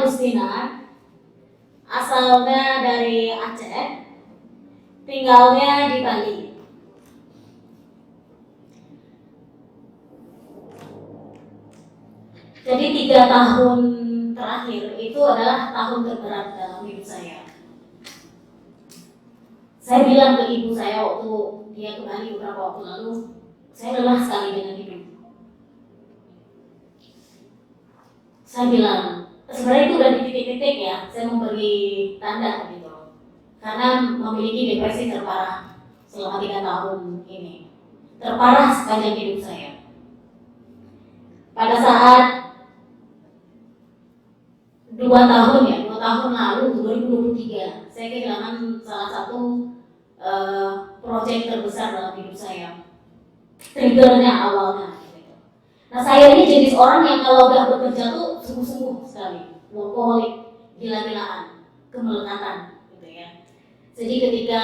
Agustina, asalnya dari Aceh, tinggalnya di Bali. Jadi 3 tahun terakhir itu adalah tahun terberat dalam hidup saya. Saya bilang ke ibu saya waktu dia ke Bali beberapa waktu lalu, saya lelah sekali dengan hidup. Saya bilang, sebenarnya itu udah di titik-titik ya, saya memberi tanda gitu. Karena memiliki depresi terparah selama 3 tahun ini. Terparah sepanjang hidup saya. Pada saat 2 tahun lalu, 2023, saya kehilangan salah satu proyek terbesar dalam hidup saya. Triggernya awalnya. Nah, saya ini jenis orang yang kalau udah bekerja tuh sungguh-sungguh sekali, workaholic, gila-gilaan, kemelekatan, gitu ya. Jadi ketika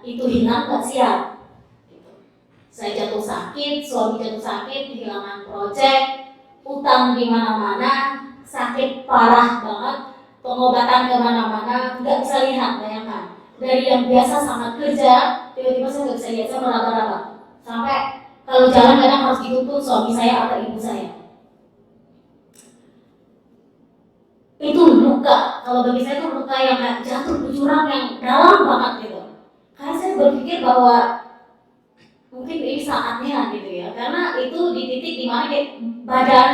itu hilang nggak siap. Gitu. Saya jatuh sakit, suami jatuh sakit, kehilangan proyek, utang di mana-mana, sakit parah banget, pengobatan kemana-mana, nggak bisa lihat, bayangkan. Dari yang biasa sangat kerja, tiba-tiba saya nggak bisa lihat, saya meraba-raba. Sampai kalau jalan kadang harus dituntun suami saya atau ibu saya. Itu luka, kalau bagi saya itu luka yang kayak jatuh ke jurang yang dalam banget gitu. Karena saya berpikir bahwa mungkin ini saatnya gitu ya, karena itu di titik dimana badan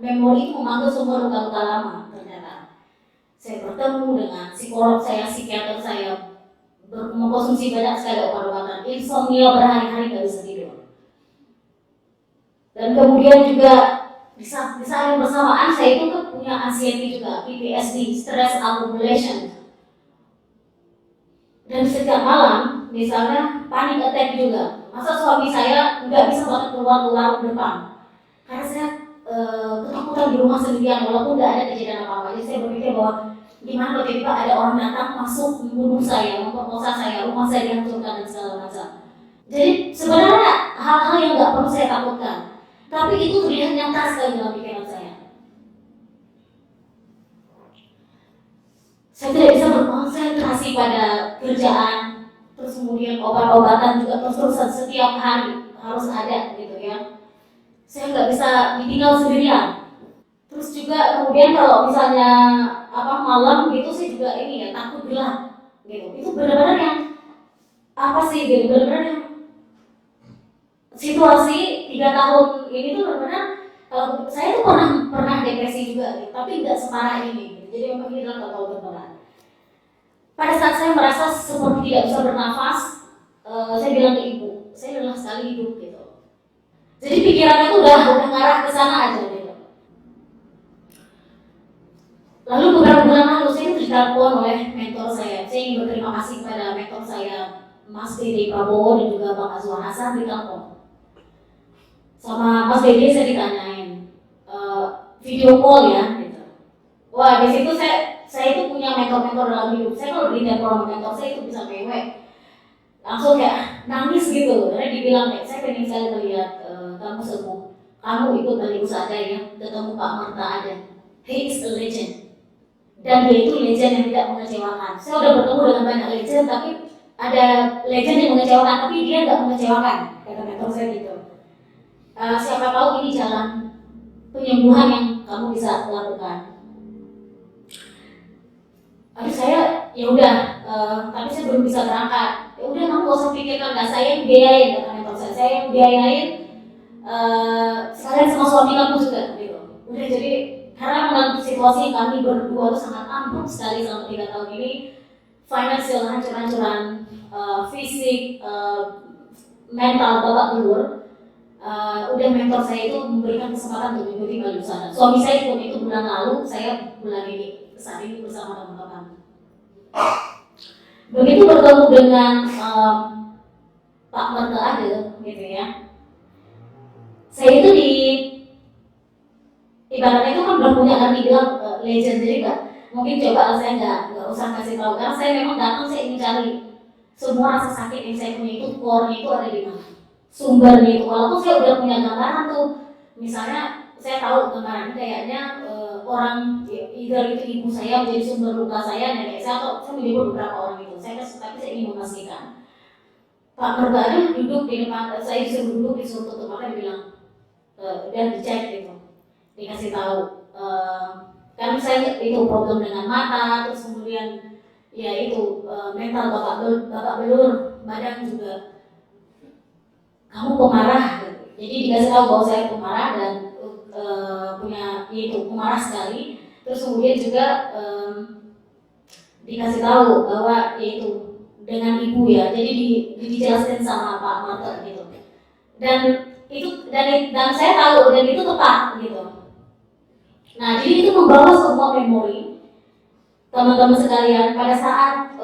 memori itu memanggil semua luka-luka lama ternyata. Saya bertemu dengan psikolog saya, psikiater saya, mengkonsumsi banyak sekali obat-obatan, insomnia berhari-hari nggak bisa tidur. Dan kemudian juga di saat yang bersamaan saya itu punya anxiety juga, PTSD, stress accumulation. Dan setiap malam, misalnya panic attack juga. Masa suami saya nggak bisa banget keluar depan, karena saya ketakutan di rumah sendirian walaupun nggak ada kejadian apa-apa. Jadi saya berpikir bahwa gimana kalau tiba-tiba ada orang datang masuk membunuh saya, memperkosa saya, rumah saya dihancurkan dan segala macam. Jadi sebenarnya hal-hal yang nggak perlu saya takutkan. Tapi itu terlihat nyata sekali dalam pikiran saya. Saya tidak bisa berkonsentrasi pada kerjaan, terus kemudian obat-obatan juga terus-terusan setiap hari harus ada gitu ya. Saya nggak bisa ditinggal sendirian. Terus juga kemudian kalau misalnya malam gitu saya juga ini ya takut gelap gitu. Itu benar-benar yang gitu, benar-benar yang situasi 3 tahun ini tuh benar-benar saya tuh pernah depresi juga gitu, tapi nggak separah ini gitu. Jadi memang ini adalah tahun terberat. Pada saat saya merasa seperti tidak bisa bernafas, saya bilang ke ibu, saya lelah sekali hidup gitu. Jadi pikirannya tuh udah ngarah ke sana aja gitu. Lalu beberapa bulan lalu saya ditelepon oleh mentor saya. Saya ingin berterima kasih kepada mentor saya, Mas Dede Prabowo dan juga Bang Azwar Hasan, ditelepon. Sama Mas Dede saya ditanyain video call ya gitu. Wah, di situ saya itu punya mentor-mentor dalam hidup. Saya kalau ditelepon sama mentor saya itu bisa mewek. Langsung kayak nangis gitu. Karena dibilang kayak saya pengen sekali melihat kamu sembuh. Kamu ikut Bali saja ya, ketemu Pak Marta aja. He is a legend. Dan dia itu legend yang tidak mengecewakan. Saya udah bertemu dengan banyak legend, tapi ada legend yang mengecewakan, tapi dia nggak mengecewakan. Kata mentor saya gitu. Siapa tahu ini jalan penyembuhan yang kamu bisa lakukan. Tapi saya ya udah, tapi saya belum bisa berangkat. Ya udah kamu gak usah pikirkan, nggak saya yang biayain, kata mentor saya yang biayain. Sekalian sama suami kamu juga gitu. Udah, jadi karena dalam situasi kami berdua itu sangat ambruk sekali selama 3 tahun ini, financial hancur-hancuran, fisik, mental babak belur. Udah mentor saya itu memberikan kesempatan untuk mengikuti Bali Sana. Suami saya pun itu bulan lalu, saya bulan ini saat ini bersama teman-teman. Begitu bertemu dengan Pak Marta ada, gitu ya. Saya itu ibaratnya itu kan belum punya arti bilang legend, jadi mungkin coba saya nggak usah kasih tahu, karena saya memang datang saya ingin cari semua rasa sakit yang saya punya itu core-nya itu ada di mana, sumbernya itu. Walaupun saya udah punya gambaran tuh, misalnya saya tahu gambarannya kayaknya orang either itu ibu saya menjadi sumber luka saya, nenek saya, atau saya menyebut beberapa orang itu. Tapi saya ingin memastikan. Pak mertua ada duduk di depan, saya disuruh duduk, disuruh tutup mata, dia bilang dan dicek gitu, dikasih tahu. Kan saya itu problem dengan mata, terus kemudian ya itu mental babak belur, badan juga. Kamu pemarah, jadi dikasih tahu bahwa saya pemarah dan punya itu pemarah sekali. Terus kemudian juga dikasih tahu bahwa yaitu dengan ibu ya, jadi dijelaskan sama Pak Marta gitu. Dan itu dan saya tahu dan itu tepat gitu. Nah, jadi itu membawa semua memori teman-teman sekalian pada saat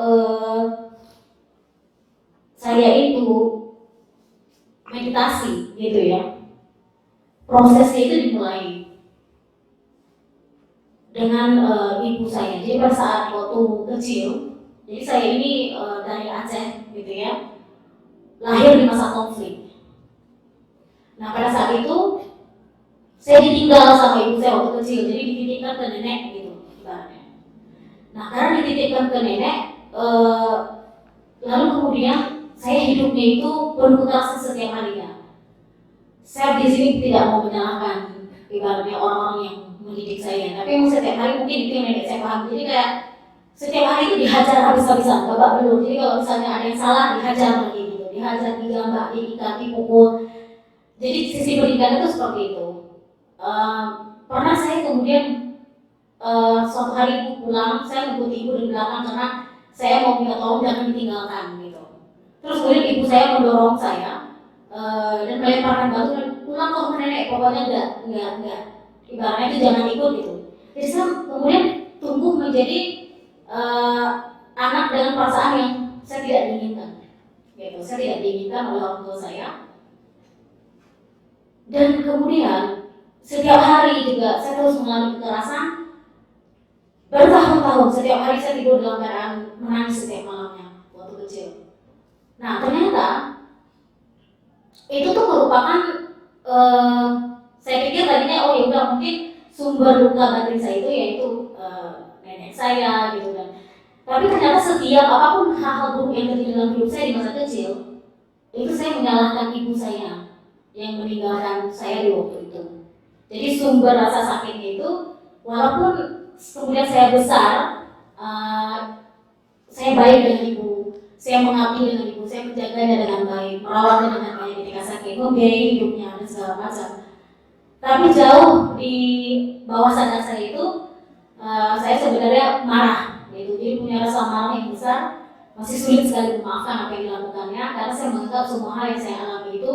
saya itu meditasi gitu ya. Prosesnya itu dimulai dengan ibu saya. Jadi pada saat waktu kecil, jadi saya ini dari Aceh gitu ya, lahir di masa konflik. Nah pada saat itu saya ditinggal sama ibu saya waktu kecil, jadi dititipkan ke nenek gitu ibaratnya. Nah karena dititipkan ke nenek, lalu kemudian saya hidupnya itu penuh kekerasan setiap harinya. Saya di sini tidak mau menyalahkan ibaratnya orang-orang yang mendidik saya, tapi memang setiap hari mungkin itu yang nenek saya paham. Jadi kayak setiap hari itu dihajar habis-habisan, babak belur. Jadi kalau misalnya ada yang salah dihajar lagi gitu, dihajar, digambak, diikat, dipukul. Jadi sisi pendidikan itu seperti itu. Pernah saya kemudian suatu hari ibu pulang, saya mengikuti ibu di belakang karena saya mau minta tolong jangan ditinggalkan gitu. Terus kemudian ibu saya mendorong saya dan melemparkan batu dan pulang ke rumah nenek, pokoknya enggak, ibaratnya itu jangan ikut gitu. Jadi saya kemudian tumbuh menjadi anak dengan perasaan yang saya tidak diinginkan gitu. Saya tidak diinginkan oleh orang tua saya. Dan kemudian setiap hari juga saya terus mengalami kekerasan bertahun-tahun. Setiap hari saya tidur dalam keadaan menangis setiap malamnya waktu kecil. Nah ternyata itu tuh merupakan saya pikir tadinya oh ya udah mungkin sumber luka batin saya itu yaitu nenek saya gitu kan. Tapi ternyata setiap apapun hal-hal buruk yang terjadi dalam hidup saya di masa kecil, itu saya menyalahkan ibu saya yang meninggalkan saya di waktu itu. Jadi sumber rasa sakitnya itu, walaupun kemudian saya besar, saya baik dengan ibu, saya mengabdi dengan ibu, saya menjaganya dengan baik, merawatnya dengan baik ketika sakit, membiayai hidupnya dan segala macam. Tapi jauh di bawah sadar saya itu, saya sebenarnya marah, gitu. Jadi punya rasa marah yang besar, masih sulit sekali memaafkan apa yang dilakukannya, karena saya menganggap semua hal yang saya alami itu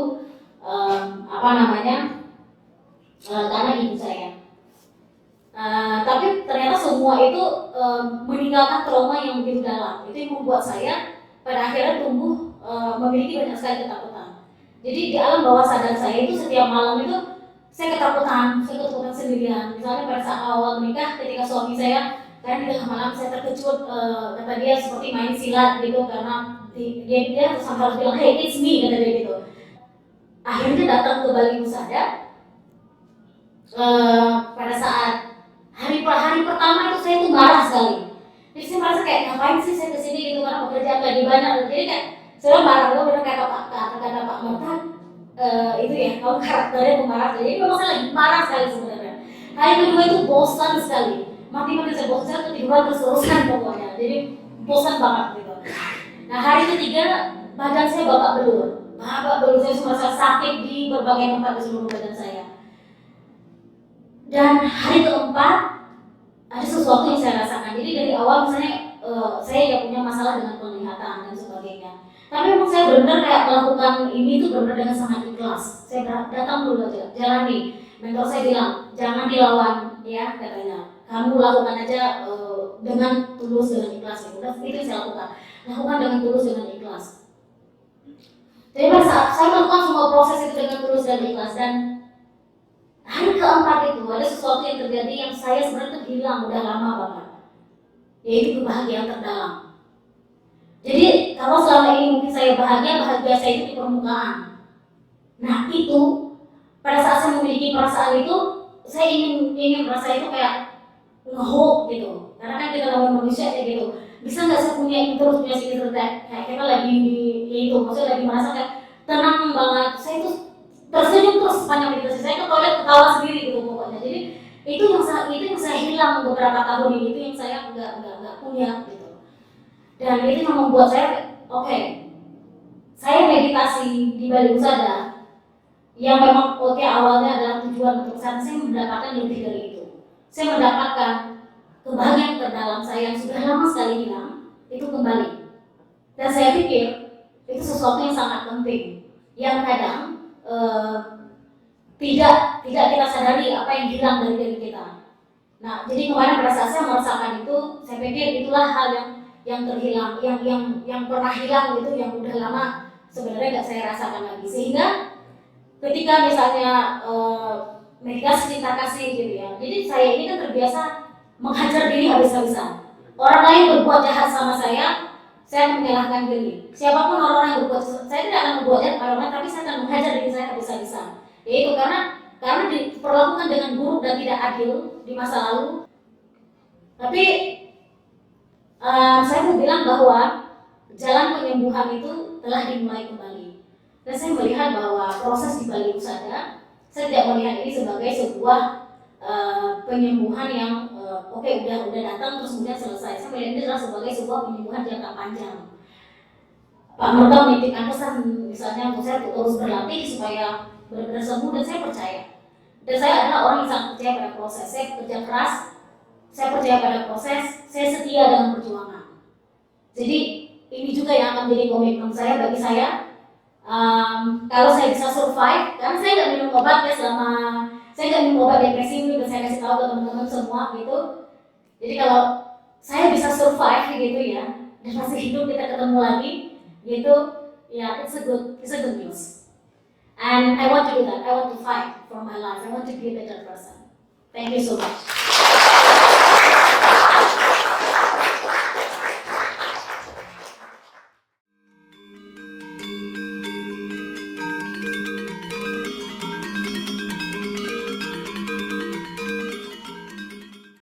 karena ibu saya. Tapi ternyata semua itu meninggalkan trauma yang begitu dalam. Itu yang membuat saya pada akhirnya tumbuh memiliki banyak sekali ketakutan. Jadi di alam bawah sadar saya itu setiap malam itu saya ketakutan sendirian. Misalnya pada saat awal menikah, ketika suami saya karena di tengah malam saya terkejut, kata dia seperti main silat gitu, karena dia sampai harus bilang hey it's me, kata dia gitu. Akhirnya datang ke Bali Musada. Pada saat hari pertama itu saya tuh marah sekali. Jadi saya merasa kayak ngapain sih saya kesini gitu, karena pekerjaan lagi banyak. Jadi kayak saya marah, benar kata Pak Marta itu ya, kalau karakternya pemarah. Jadi memang saya lagi marah sekali sebenarnya. Hari kedua itu bosan sekali, mati-mati saya bosan, saya ketiduran terus-terusan pokoknya. Jadi bosan banget gitu. Nah hari ketiga badan saya babak belur. Saya merasa sakit di berbagai tempat di seluruh badan saya. Dan hari keempat ada sesuatu yang saya rasakan. Jadi dari awal misalnya saya ya punya masalah dengan penglihatan dan sebagainya. Tapi memang saya benar-benar kayak melakukan ini tuh benar-benar dengan sangat ikhlas. Saya datang dulu aja, jalani. Mentor saya bilang jangan dilawan ya katanya. Kamu lakukan aja dengan tulus, dengan ikhlas. Itu yang saya lakukan. Lakukan dengan tulus, dengan ikhlas. Jadi pada saat saya melakukan semua proses itu dengan tulus dan ikhlas, dan hari keempat itu ada sesuatu yang terjadi yang saya sebenarnya hilang udah lama banget, yaitu kebahagiaan terdalam. Jadi kalau selama ini mungkin saya bahagia saya itu di permukaan. Nah itu pada saat saya memiliki perasaan itu, saya ingin merasa itu kayak nge-hope gitu, karena kan kita namanya manusia kayak gitu. Bisa nggak saya punya ini terus, punya sini terus, kayak kita lagi itu, maksudnya lagi merasa kayak tenang banget, saya itu tersenyum terus sepanjang meditasi, saya ke toilet ketawa sendiri gitu pokoknya. Jadi itu yang saya hilang beberapa tahun ini, itu yang saya nggak punya gitu. Dan itu yang membuat saya oke, saya meditasi di Bali Usada yang memang awalnya adalah tujuan untuk kesana, saya mendapatkan lebih dari itu. Saya mendapatkan kebahagiaan terdalam saya yang sudah lama sekali hilang itu kembali. Dan saya pikir itu sesuatu yang sangat penting, yang kadang tidak kita sadari apa yang hilang dari diri kita. Nah, jadi kemarin pada saat saya merasakan itu, saya pikir itulah hal yang terhilang, yang pernah hilang gitu, yang udah lama sebenarnya nggak saya rasakan lagi. Sehingga ketika misalnya meditasi cinta kasih gitu ya, jadi saya ini kan terbiasa menghajar diri habis-habisan. Orang lain berbuat jahat sama saya menyalahkan diri. Siapapun orang yang berbuat, saya tidak akan berbuat jahat pada orang, tapi saya akan menghajar diri saya habis-habisan. Yaitu karena diperlakukan dengan buruk dan tidak adil di masa lalu. Tapi saya mau bilang bahwa jalan penyembuhan itu telah dimulai kembali. Dan saya melihat bahwa proses di Bali Usada, saya tidak melihat ini sebagai sebuah penyembuhan yang udah datang terus kemudian selesai. Saya melihat ini adalah sebagai sebuah penyembuhan jangka panjang. Pak Merta menitipkan pesan misalnya untuk saya terus berlatih supaya benar-benar sembuh, dan saya percaya. Dan saya adalah orang yang sangat percaya pada proses. Saya kerja keras, saya percaya pada proses, saya setia dengan perjuangan. Jadi ini juga yang akan menjadi komitmen saya bagi saya. Kalau saya bisa survive, karena saya nggak minum obat ya selama saya nggak minum obat depresi ini, dan saya kasih tahu ke teman-teman semua gitu. Jadi kalau saya bisa survive gitu ya, dan masih hidup kita ketemu lagi gitu, ya it's a good news. And I want to do that. I want to fight for my life. I want to be a better person. Thank you so much.